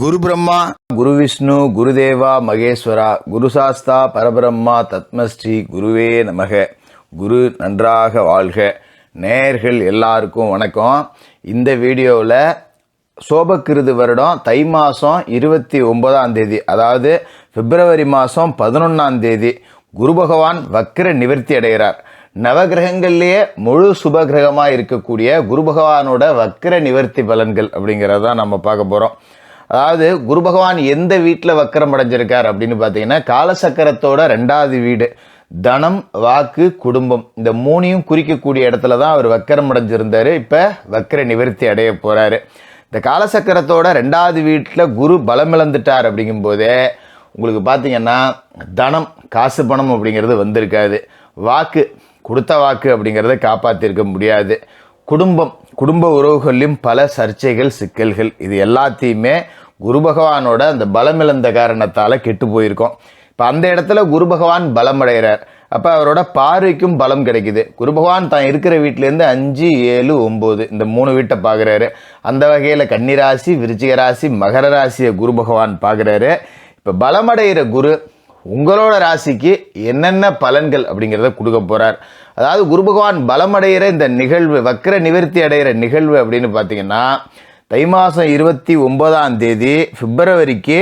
குரு பிரம்மா, குரு விஷ்ணு, குருதேவா மகேஸ்வரா, குரு சாஸ்தா பரபிரம்மா தத்மஸ்ரீ குருவே நமக. குரு நன்றாக வாழ்க. நேயர்கள் எல்லாருக்கும் வணக்கம். இந்த வீடியோவில் சோபக்கிருது வருடம் தை மாதம் 29ஆம் தேதி, அதாவது பிப்ரவரி மாதம் 11ஆம் தேதி குரு பகவான் வக்ர நிவர்த்தி அடைகிறார். நவகிரகங்கள்லேயே முழு சுபகிரகமாக இருக்கக்கூடிய குரு பகவானோட வக்ர நிவர்த்தி பலன்கள் அப்படிங்கிறதான் நம்ம பார்க்க போகிறோம். அதாவது குரு பகவான் எந்த வீட்டில் வக்கரம் அடைஞ்சிருக்கார் அப்படின்னு பார்த்தீங்கன்னா, காலசக்கரத்தோட 2வது வீடு, தனம், வாக்கு, குடும்பம், இந்த மூணையும் குறிக்கக்கூடிய இடத்துல தான் அவர் வக்கரம் அடைஞ்சிருந்தாரு. இப்போ வக்கர நிவர்த்தி அடைய போகிறாரு. இந்த காலசக்கரத்தோட 2வது வீட்டில் குரு பலமிழந்துட்டார் அப்படிங்கும்போதே உங்களுக்கு பார்த்தீங்கன்னா தனம், காசு பணம் அப்படிங்கிறது வந்திருக்காது. வாக்கு, கொடுத்த வாக்கு அப்படிங்கிறத காப்பாற்றிருக்க முடியாது. குடும்ப உறவுகளிலும் பல சர்ச்சைகள், சிக்கல்கள், இது எல்லாத்தையுமே குரு பகவானோட அந்த பலமிழந்த காரணத்தால் கெட்டு போயிருக்கோம். இப்போ அந்த இடத்துல குரு பகவான் பலம் அடைகிறார். அப்போ அவரோட பார்வைக்கும் பலம் கிடைக்குது. குரு பகவான் தான் இருக்கிற வீட்டிலேருந்து 5, 7, 9 இந்த 3 வீட்டை பார்க்குறாரு. அந்த வகையில் கன்னிராசி, விருச்சிக ராசி, மகர ராசியை குரு பகவான் பார்க்குறாரு. இப்போ பலமடைகிற குரு உங்களோட ராசிக்கு என்னென்ன பலன்கள் அப்படிங்கிறத கொடுக்க போகிறார். அதாவது குரு பகவான் பலமடைகிற இந்த நிகழ்வு, வக்ர நிவர்த்தி அடைகிற நிகழ்வு அப்படின்னு பார்த்தீங்கன்னா, தை மாதம் 29ஆம் தேதி பிப்ரவரிக்கு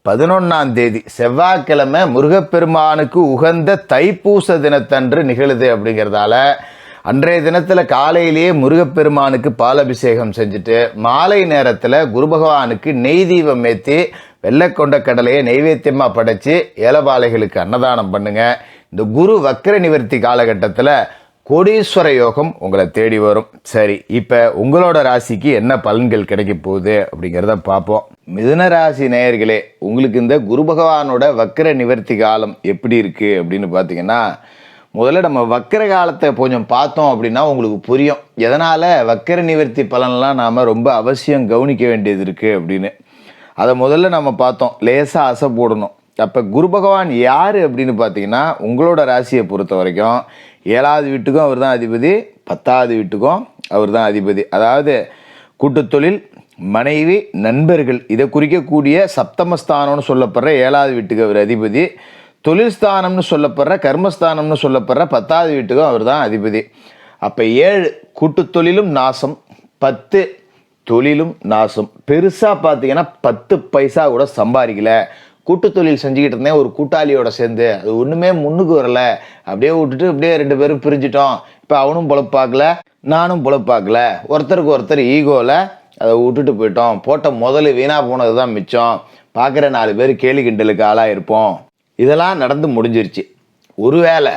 11ஆம் தேதி செவ்வாய்க்கிழமை முருகப்பெருமானுக்கு உகந்த தைப்பூச தினத்தன்று நிகழுது. அப்படிங்கிறதால அன்றைய தினத்தில் காலையிலேயே முருகப்பெருமானுக்கு பாலபிஷேகம் செஞ்சுட்டு மாலை நேரத்தில் குரு பகவானுக்கு நெய் தீபம் ஏற்றி வெள்ளைக்கொண்ட கடலையை நைவேத்தியமாக படைச்சி ஏலபாலைகளுக்கு அன்னதானம் பண்ணுங்க. இந்த குரு வக்ர நிவர்த்தி காலகட்டத்தில் கோடீஸ்வர யோகம் உங்களை தேடி வரும். சரி, இப்போ உங்களோட ராசிக்கு என்ன பலன்கள் கிடைக்க போகுது அப்படிங்கிறத பார்ப்போம். மிதுன ராசி நேயர்களே, உங்களுக்கு இந்த குரு பகவானோட வக்ர நிவர்த்தி காலம் எப்படி இருக்குது அப்படின்னு பார்த்தீங்கன்னா, முதல்ல நம்ம வக்கர காலத்தை கொஞ்சம் பார்த்தோம் அப்படின்னா உங்களுக்கு புரியும் எதனால் வக்கர நிவர்த்தி பலன்லாம் நாம் ரொம்ப அவசியம் கவனிக்க வேண்டியது இருக்குது அப்படின்னு. அதை முதல்ல நம்ம பார்த்தோம், லேசாக அசை போடணும். அப்போ குரு பகவான் யார் அப்படின்னு பார்த்தீங்கன்னா, உங்களோட ராசியை பொறுத்த வரைக்கும் 7வது வீட்டுக்கும் அவர் தான் அதிபதி, 10வது வீட்டுக்கும் அவர் தான் அதிபதி. அதாவது கூட்டுத்தொழில், மனைவி, நண்பர்கள், இதை குறிக்கக்கூடிய சப்தமஸ்தானம்னு சொல்லப்படுற 7வது வீட்டுக்கு அவர் அதிபதி. தொழில் ஸ்தானம்னு சொல்லப்படுற, கர்மஸ்தானம்னு சொல்லப்படுற 10வது வீட்டுக்கும் அவர் தான் அதிபதி. அப்போ 7 கூட்டுத்தொழிலும் நாசம், 10 தொழிலும் நாசம். பெருசாக பார்த்தீங்கன்னா 10 பைசா கூட சம்பாதிக்கல. கூட்டுத்தொழில் செஞ்சுக்கிட்டு இருந்தேன் ஒரு கூட்டாளியோட சேர்ந்து, அது ஒன்றுமே முன்னுக்கு வரல, அப்படியே விட்டுட்டு அப்படியே 2 பேரும் பிரிஞ்சிட்டோம். இப்போ அவனும் பொழப்பாக்கல, நானும் பொழப்பாக்கல, ஒருத்தருக்கு ஒருத்தர் ஈகோவில் அதை விட்டுட்டு போயிட்டோம். போட்ட முதல்ல வீணாக போனது தான் மிச்சம். பார்க்குற 4 பேர் கேலி கிண்டலுக்கு ஆளாக இருப்போம். இதெல்லாம் நடந்து முடிஞ்சிருச்சு. ஒருவேளை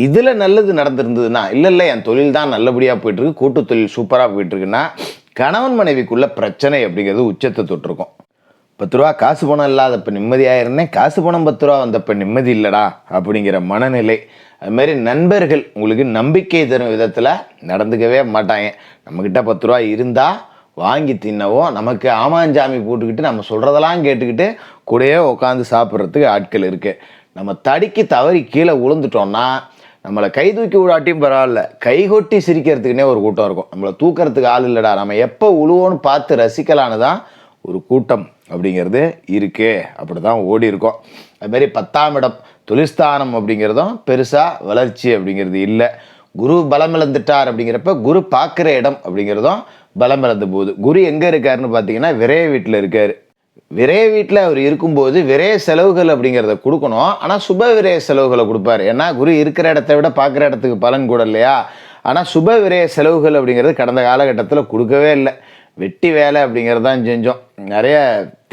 இதில் நல்லது நடந்திருந்ததுன்னா, இல்லை என் தொழில் தான் நல்லபடியாக போயிட்டுருக்கு, கூட்டு தொழில் சூப்பராக போயிட்டுருக்குன்னா, கணவன் மனைவிக்குள்ள பிரச்சனை அப்படிங்கிறது உச்சத்தை தொட்டிருக்கும். 10 ரூபா காசு பணம் இல்லாதப்போ நிம்மதியாக இருந்தேன், காசு பணம் 10 ரூபா வந்தப்போ நிம்மதி இல்லைடா அப்படிங்கிற மனநிலை. அதுமாரி நண்பர்கள் உங்களுக்கு நம்பிக்கை தரும் விதத்தில் நடந்துக்கவே மாட்டாங்க. நம்மக்கிட்ட 10 ரூபா இருந்தால் வாங்கி தின்னவோ, நமக்கு ஆமாஞ்சாமி போட்டுக்கிட்டு நம்ம சொல்கிறதெல்லாம் கேட்டுக்கிட்டு கூடயே உட்காந்து சாப்பிட்றதுக்கு ஆட்கள் இருக்குது. நம்ம தடிக்கு தவறி கீழே விழுந்துட்டோம்னா நம்மளை கை தூக்கி விடாட்டியும் பரவாயில்ல, கைகொட்டி சிரிக்கிறதுக்குன்னே ஒரு கூட்டம் இருக்கும். நம்மளை தூக்கிறதுக்கு ஆள் இல்லைடா, நம்ம எப்போ உழுவோன்னு பார்த்து ரசிக்கலான்னு தான் ஒரு கூட்டம் அப்படிங்கிறது இருக்குது. அப்படி தான் ஓடி இருக்கோம். அதுமாரி 10ஆம் இடம் தொழில்ஸ்தானம் அப்படிங்கிறதும் பெருசாக வளர்ச்சி அப்படிங்கிறது இல்லை. குரு பலமிழந்துட்டார் அப்படிங்கிறப்ப குரு பார்க்குற இடம் அப்படிங்கிறதும் பலமிழந்த போது. குரு எங்கே இருக்காருன்னு பார்த்தீங்கன்னா விரைய வீட்டில் இருக்கார். விரைய வீட்டில் அவர் இருக்கும்போது விரைய செலவுகள் அப்படிங்கிறத கொடுக்கணும், ஆனால் சுப விரைய செலவுகளை கொடுப்பார். ஏன்னா குரு இருக்கிற இடத்த விட பார்க்குற இடத்துக்கு பலன் கூட இல்லையா. ஆனால் சுப விரைய செலவுகள் அப்படிங்கிறது கடந்த காலகட்டத்தில் கொடுக்கவே இல்லை. வெட்டி வேலை அப்படிங்கிறது தான் செஞ்சோம். நிறைய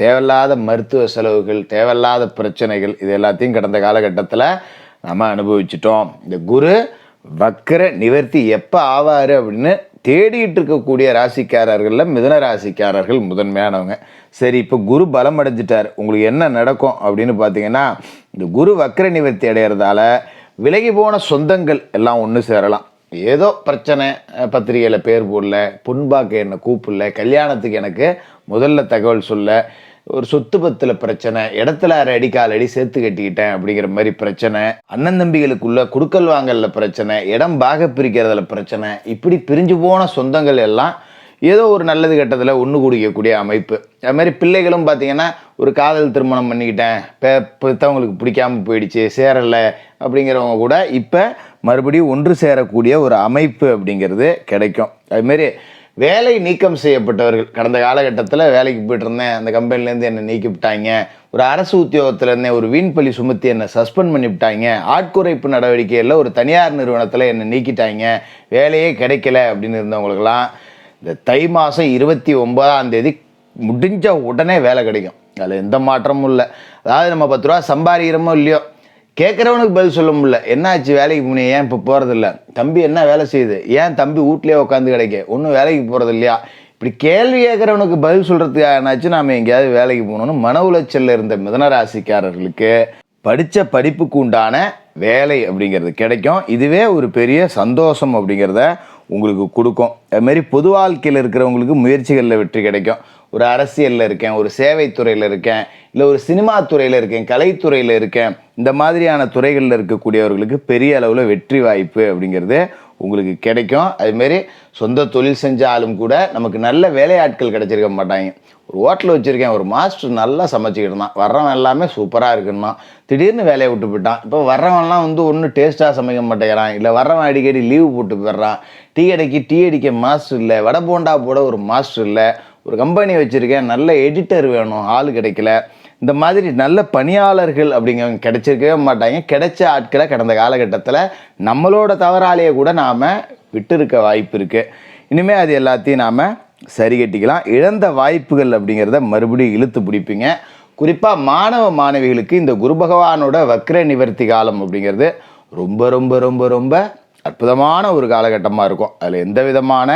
தேவையில்லாத மருத்துவ செலவுகள், தேவையில்லாத பிரச்சனைகள், இது எல்லாத்தையும் கடந்த காலகட்டத்தில் நம்ம அனுபவிச்சிட்டோம். இந்த குரு வக்ர நிவர்த்தி எப்போ ஆவார் அப்படின்னு தேடிட்டு இருக்கக்கூடிய ராசிக்காரர்களில் மிதுன ராசிக்காரர்கள் முதன்மையானவங்க. சரி, இப்போ குரு பலம் அடைஞ்சிட்டார், உங்களுக்கு என்ன நடக்கும் அப்படின்னு பார்த்தீங்கன்னா, இந்த குரு வக்ர நிவர்த்தி அடைகிறதால விலகி போன சொந்தங்கள் எல்லாம் ஒன்று சேரலாம். ஏதோ பிரச்சனை, பத்திரிகையில் பேர் போடல, பொன்பாக்க என்னை கூப்பிடல, கல்யாணத்துக்கு எனக்கு முதல்ல தகவல் சொல்ல, ஒரு சொத்து பத்தில் பிரச்சனை, இடத்துல 6 அடி 4 அடி சேர்த்து கட்டிக்கிட்டேன் அப்படிங்கிற மாதிரி பிரச்சனை, அண்ணன் தம்பிகளுக்குள்ள குடுக்கல் வாங்கல பிரச்சனை, இடம் பாக பிரிக்கிறதுல பிரச்சனை, இப்படி பிரிஞ்சு போன சொந்தங்கள் எல்லாம் ஏதோ ஒரு நல்லது கட்டத்தில் ஒன்று கூடிக்கக்கூடிய அமைப்பு. அது மாதிரி பிள்ளைகளும் பார்த்தீங்கன்னா ஒரு காதல் திருமணம் பண்ணிக்கிட்டேன், பெற்றவங்களுக்கு பிடிக்காம போயிடுச்சு, சேரலை அப்படிங்கிறவங்க கூட இப்போ மறுபடியும் ஒன்று சேரக்கூடிய ஒரு அமைப்பு அப்படிங்கிறது கிடைக்கும். அதுமாரி வேலை நீக்கம் செய்யப்பட்டவர்கள், கடந்த காலகட்டத்தில் வேலைக்கு போயிட்டு இருந்தேன், அந்த கம்பெனிலேருந்து என்னை நீக்கிவிட்டாங்க, ஒரு அரசு உத்தியோகத்தில் இருந்தேன், ஒரு வீண்பழி சுமத்தி என்னை சஸ்பெண்ட் பண்ணிவிட்டாங்க, ஆட்குறைப்பு நடவடிக்கையில் ஒரு தனியார் நிறுவனத்தில் என்னை நீக்கிட்டாங்க, வேலையே கிடைக்கல அப்படின்னு இருந்தவங்களுக்கெல்லாம் இந்த தை மாதம் 29ஆம் முடிஞ்ச உடனே வேலை கிடைக்கும். அதில் எந்த மாற்றமும் இல்லை. அதாவது நம்ம 10 ரூபா சம்பாதிக்கிறோமோ இல்லையோ, கேட்குறவனுக்கு பதில் சொல்ல முடியல. என்னாச்சு வேலைக்கு போனீங்க, ஏன் இப்போ போகிறதில்ல, தம்பி என்ன வேலை செய்யுது, ஏன் தம்பி வீட்லேயே உட்காந்து கிடைக்க, ஒன்றும் வேலைக்கு போகிறது இல்லையா, இப்படி கேள்வி கேட்குறவனுக்கு பதில் சொல்கிறதுக்கு என்னாச்சு நாம் எங்கேயாவது வேலைக்கு போகணுன்னு மன உளைச்சலில் இருந்த மிதுனராசிக்காரர்களுக்கு படித்த படிப்புக்கு உண்டான வேலை அப்படிங்கிறது கிடைக்கும். இதுவே ஒரு பெரிய சந்தோஷம் அப்படிங்கிறத உங்களுக்கு கொடுக்கும். அதுமாரி பொது வாழ்க்கையில் இருக்கிறவங்களுக்கு முயற்சிகளில் வெற்றி கிடைக்கும். ஒரு அரசியலில் இருக்கேன், ஒரு சேவைத்துறையில் இருக்கேன், இல்லை ஒரு சினிமா துறையில் இருக்கேன், கலைத்துறையில் இருக்கேன், இந்த மாதிரியான துறைகளில் இருக்கக்கூடியவர்களுக்கு பெரிய அளவில் வெற்றி வாய்ப்பு அப்படிங்கிறது உங்களுக்கு கிடைக்கும். அதுமாரி சொந்த தொழில் செஞ்சாலும் கூட நமக்கு நல்ல வேலையாட்கள் கிடைச்சிருக்க மாட்டாங்க. ஒரு ஹோட்டல் வச்சுருக்கேன், ஒரு மாஸ்டர் நல்லா சமைச்சிக்கிட்டு இருந்தான், வர்றவன் எல்லாமே சூப்பராக இருக்குன்னா திடீர்னு வேலையை விட்டு போயிட்டான். இப்போ வர்றவன்லாம் ஒன்றும் டேஸ்ட்டாக சமைக்க மாட்டேங்கிறான், இல்லை வர்றவன் அடிக்கடி லீவு போட்டு போயிடுறான், டீ அடிக்க மாஸ்டர் இல்லை, வடை போண்டா போட ஒரு மாஸ்டர் இல்லை, ஒரு கம்பெனி வச்சுருக்கேன், நல்ல எடிட்டர் வேணும், ஆள் கிடைக்கல, இந்த மாதிரி நல்ல பணியாளர்கள் அப்படிங்கிறவங்க கிடைச்சிருக்கவே மாட்டாங்க. கிடைச்ச ஆட்களை கடந்த காலகட்டத்தில் நம்மளோட தவறாலேயே கூட நாம் விட்டு இருக்க வாய்ப்பு இருக்குது. இனிமேல் அது எல்லாத்தையும் நாம் சரி கட்டிக்கலாம். இழந்த வாய்ப்புகள் அப்படிங்கிறத மறுபடியும் இழுத்து பிடிப்பீங்க. குறிப்பாக மாணவ மாணவிகளுக்கு இந்த குரு பகவானோட வக்ர நிவர்த்தி காலம் அப்படிங்கிறது ரொம்ப ரொம்ப ரொம்ப ரொம்ப அற்புதமான ஒரு காலகட்டமாக இருக்கும். அதில் எந்த விதமான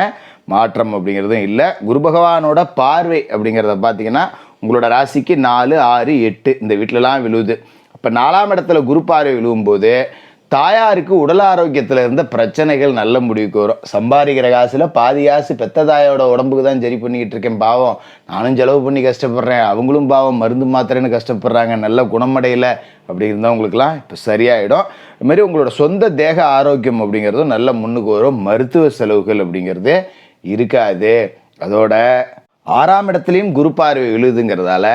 மாற்றம் அப்படிங்கிறதும் இல்லை. குரு பகவானோட பார்வை அப்படிங்கிறத பார்த்தீங்கன்னா உங்களோட ராசிக்கு 4, 6, 8 இந்த வீட்டிலலாம் விழுவுது. அப்போ 4ஆம் இடத்துல குரு பார்வை விழுவும்போது தாயாருக்கு உடல் ஆரோக்கியத்தில் இருந்த பிரச்சனைகள் நல்ல முடிவுக்கு வரும். சம்பாதிக்கிற காசில் பாதி காசு பெத்த தாயோட உடம்புக்கு தான் சரி பண்ணிக்கிட்டு இருக்கேன், பாவம் நானும் செலவு பண்ணி கஷ்டப்படுறேன், அவங்களும் பாவம் மருந்து மாத்திரைன்னு கஷ்டப்படுறாங்க, நல்ல குணமடையலை அப்படி இருந்தவங்களுக்குலாம் இப்போ சரியாயிடும். இதுமாரி உங்களோட சொந்த தேக ஆரோக்கியம் அப்படிங்கிறதும் நல்ல முன்னுக்கு வரும். மருத்துவ செலவுகள் அப்படிங்கிறது இருக்காது. அதோட 6ஆம் இடத்துலையும் குரு பார்வை விழுதுங்கிறதால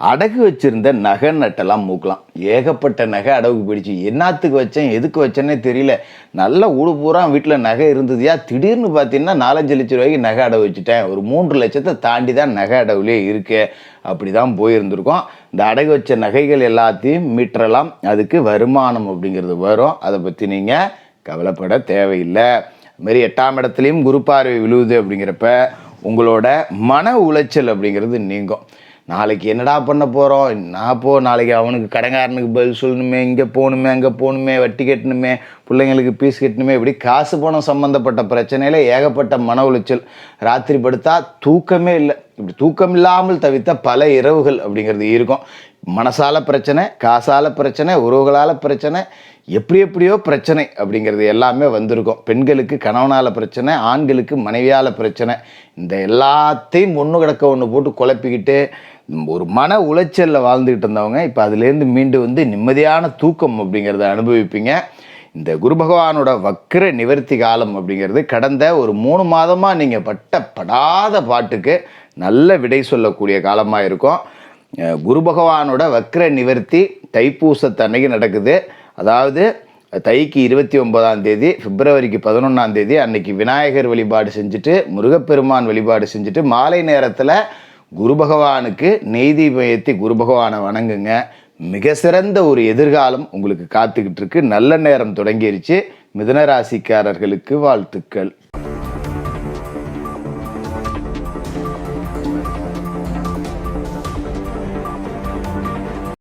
அடகு வச்சிருந்த நகை நட்டெல்லாம் மூக்கலாம். ஏகப்பட்ட நகை அடகுக்கு போயிடுச்சு. என்னத்துக்கு வச்சேன் எதுக்கு வச்சேன்னே தெரியல. நல்ல ஊடு பூரா வீட்டில் நகை இருந்ததுயா, திடீர்னு பார்த்தீங்கன்னா 4-5 லட்ச ரூபாய்க்கு நகை அடகு வச்சுட்டேன், ஒரு 3 லட்சத்தை தாண்டி தான் நகை அடவுலேயே இருக்கு. அப்படி தான் போயிருந்திருக்கோம். இந்த அடகு வச்ச நகைகள் எல்லாத்தையும் மீட்டரலாம். அதுக்கு வருமானம் அப்படிங்கிறது வரும். அதை பற்றி நீங்கள் கவலைப்பட தேவையில்லை. அதுமாரி 8ஆம் இடத்துலையும் குரு பார்வை விழுவுது அப்படிங்கிறப்ப உங்களோட மன உளைச்சல் அப்படிங்கிறது நீங்கும். நாளைக்கு என்னடா பண்ண போகிறோம், நாளைக்கு அவனுக்கு கடங்காரனுக்கு பதில் சொல்லணுமே, இங்கே போகணுமே, அங்கே போகணுமே, வட்டி கட்டணுமே, பிள்ளைங்களுக்கு பீஸ் கட்டணுமே, இப்படி காசு பணம் சம்மந்தப்பட்ட பிரச்சனையில் ஏகப்பட்ட மன உளைச்சல். ராத்திரி படுத்தா தூக்கமே இல்லை. இப்படி தூக்கம் இல்லாமல் தவித்த பல இரவுகள் அப்படிங்கிறது இருக்கும். மனசால பிரச்சனை, காசால பிரச்சனை, உறவுகளால் பிரச்சனை, எப்படியோ பிரச்சனை அப்படிங்கிறது எல்லாமே வந்திருக்கும். பெண்களுக்கு கணவனால் பிரச்சனை, ஆண்களுக்கு மனைவியால் பிரச்சனை. இந்த எல்லாத்தையும் ஒன்று கிடக்க ஒன்று போட்டு குழப்பிக்கிட்டு ஒரு மன உளைச்சலில் வாழ்ந்துக்கிட்டு இருந்தவங்க இப்போ அதுலேருந்து மீண்டு நிம்மதியான தூக்கம் அப்படிங்கிறத அனுபவிப்பீங்க. இந்த குரு பகவானோட வக்ர நிவர்த்தி காலம் அப்படிங்கிறது கடந்த ஒரு 3 மாதமாக நீங்கள் படாத பாட்டுக்கு நல்ல விடை சொல்லக்கூடிய காலமாக இருக்கும். குரு பகவானோட வக்ர நிவர்த்தி தைப்பூசத்தன்னைக்கு நடக்குது. அதாவது தைக்கு 29ஆம் தேதி, பிப்ரவரிக்கு 11ஆம் தேதி அன்னைக்கு விநாயகர் வழிபாடு செஞ்சுட்டு, முருகப்பெருமான் வழிபாடு செஞ்சுட்டு, மாலை நேரத்தில் குரு பகவானுக்கு நெய் தீபம் ஏற்றி குரு பகவானை வணங்குங்க. மிக சிறந்த ஒரு எதிர்காலம் உங்களுக்கு காத்துக்கிட்டு இருக்கு. நல்ல நேரம் தொடங்கிருச்சு. மிதுன ராசிக்காரர்களுக்கு வாழ்த்துக்கள்.